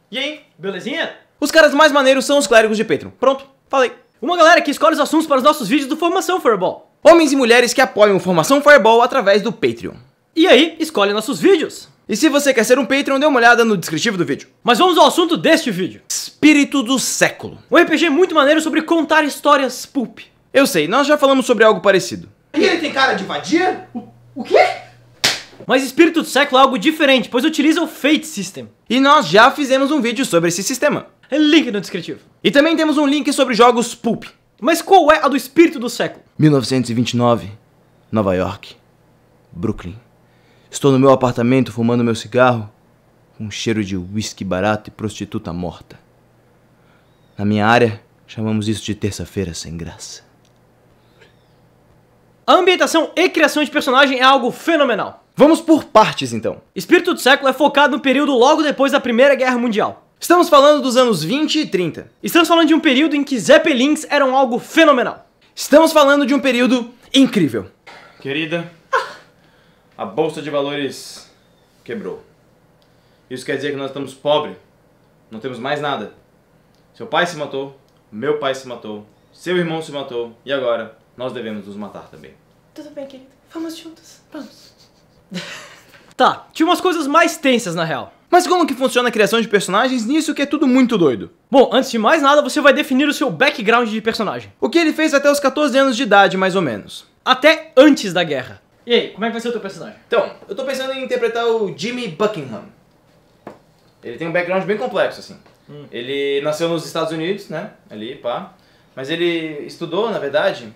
E aí, belezinha? Os caras mais maneiros são os clérigos de Patreon. Pronto, falei. Uma galera que escolhe os assuntos para os nossos vídeos do Formação Fireball. Homens e mulheres que apoiam o Formação Fireball através do Patreon. E aí, escolhe nossos vídeos. E se você quer ser um Patreon, dê uma olhada no descritivo do vídeo. Mas vamos ao assunto deste vídeo. Espírito do Século. Um RPG muito maneiro sobre contar histórias pulp. Eu sei, nós já falamos sobre algo parecido. E ele tem cara de vadia? O quê? Mas Espírito do Século é algo diferente, pois utiliza o Fate System. E nós já fizemos um vídeo sobre esse sistema. Link no descritivo. E também temos um link sobre jogos pulp. Mas qual é a do Espírito do Século? 1929, Nova York, Brooklyn. Estou no meu apartamento fumando meu cigarro, com um cheiro de uísque barato e prostituta morta. Na minha área, chamamos isso de terça-feira sem graça. A ambientação e criação de personagem é algo fenomenal. Vamos por partes, então. Espírito do Século é focado no período logo depois da Primeira Guerra Mundial. Estamos falando dos anos 20 e 30. Estamos falando de um período em que Zeppelins eram algo fenomenal. Estamos falando de um período incrível. Querida, a bolsa de valores quebrou. Isso quer dizer que nós estamos pobres, não temos mais nada. Seu pai se matou, meu pai se matou, seu irmão se matou e agora nós devemos nos matar também. Tudo bem, querido. Vamos juntos. Vamos. Tá, tinha umas coisas mais tensas na real. Mas como que funciona a criação de personagens nisso que é tudo muito doido? Bom, antes de mais nada, você vai definir o seu background de personagem. O que ele fez até os 14 anos de idade, mais ou menos. Até antes da guerra. E aí, como é que vai ser o teu personagem? Então, eu tô pensando em interpretar o Jimmy Buckingham. Ele tem um background bem complexo, assim. Ele nasceu nos Estados Unidos, né? Ali, pá. Mas ele estudou, na verdade,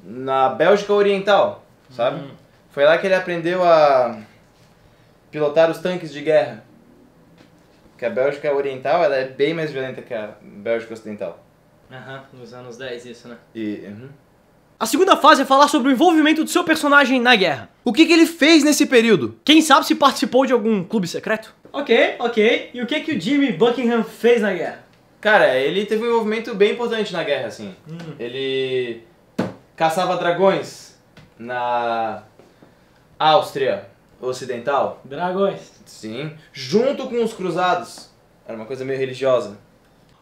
na Bélgica Oriental, sabe? Foi lá que ele aprendeu a pilotar os tanques de guerra. Porque a Bélgica Oriental, ela é bem mais violenta que a Bélgica Ocidental. Aham, nos anos 10 isso, né? E... A segunda fase é falar sobre o envolvimento do seu personagem na guerra. O que ele fez nesse período? Quem sabe se participou de algum clube secreto? Ok. E o que o Jimmy Buckingham fez na guerra? Cara, ele teve um envolvimento bem importante na guerra, assim. Ele caçava dragões na Áustria Ocidental. Dragões. Sim, junto com os cruzados. Era uma coisa meio religiosa.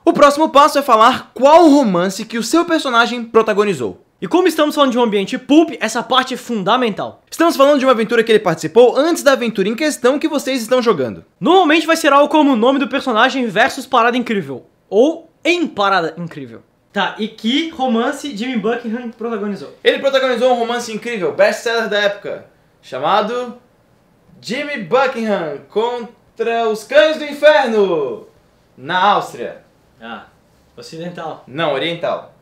O próximo passo é falar qual romance que o seu personagem protagonizou. E como estamos falando de um ambiente pulp, essa parte é fundamental. Estamos falando de uma aventura que ele participou antes da aventura em questão que vocês estão jogando. Normalmente vai ser algo como o nome do personagem versus Parada Incrível. Ou em Parada Incrível. Tá, e que romance Jimmy Buckingham protagonizou? Ele protagonizou um romance incrível, best-seller da época, chamado Jimmy Buckingham contra os Cães do Inferno, na Áustria. Ah, ocidental. Não, oriental,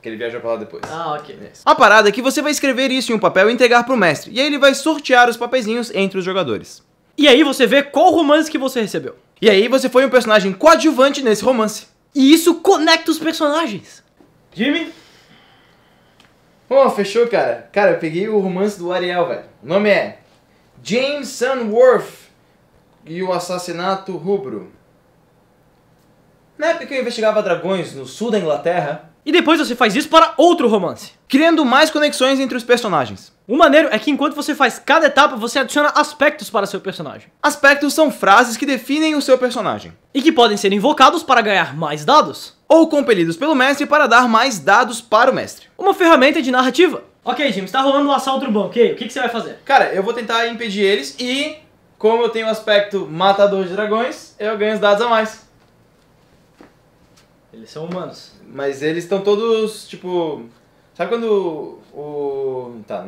que ele viajou pra lá depois. Ah, ok. A parada é que você vai escrever isso em um papel e entregar pro mestre, e aí ele vai sortear os papeizinhos entre os jogadores. E aí você vê qual romance que você recebeu. E aí você foi um personagem coadjuvante nesse romance. E isso conecta os personagens. Jimmy? Oh, fechou, cara. Cara, eu peguei o romance do Ariel, velho. O nome é James Sunworth e o Assassinato Rubro. Na época que eu investigava dragões no sul da Inglaterra... E depois você faz isso para outro romance. Criando mais conexões entre os personagens. O maneiro é que enquanto você faz cada etapa, você adiciona aspectos para seu personagem. Aspectos são frases que definem o seu personagem. E que podem ser invocados para ganhar mais dados. Ou compelidos pelo mestre para dar mais dados para o mestre. Uma ferramenta de narrativa. Ok, Jimmy, está rolando um assalto no banco. E aí, o que você vai fazer? Cara, eu vou tentar impedir eles e, como eu tenho o aspecto matador de dragões, eu ganho os dados a mais. Eles são humanos. Mas eles estão todos, tipo... Sabe quando o... Tá,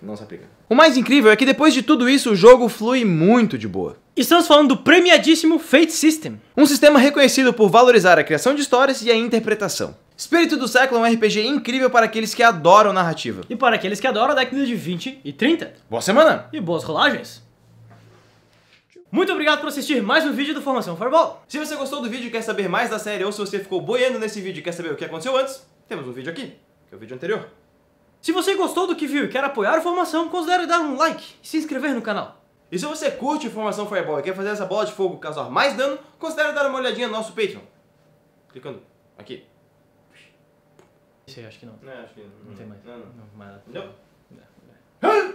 não se aplica. O mais incrível é que depois de tudo isso, o jogo flui muito de boa. Estamos falando do premiadíssimo Fate System. Um sistema reconhecido por valorizar a criação de histórias e a interpretação. Espírito do Século é um RPG incrível para aqueles que adoram narrativa. E para aqueles que adoram a década de 20 e 30. Boa semana! E boas rolagens. Muito obrigado por assistir mais um vídeo do Formação Fireball. Se você gostou do vídeo e quer saber mais da série, ou se você ficou boiando nesse vídeo e quer saber o que aconteceu antes, temos um vídeo aqui, que é o vídeo anterior. Se você gostou do que viu e quer apoiar a Formação, considere dar um like e se inscrever no canal. E se você curte a Formação Fireball e quer fazer essa bola de fogo causar mais dano, considere dar uma olhadinha no nosso Patreon. Clicando aqui. Isso aí, acho que não. Não, acho que Não tem mais. Não. Não, mais nada. Não.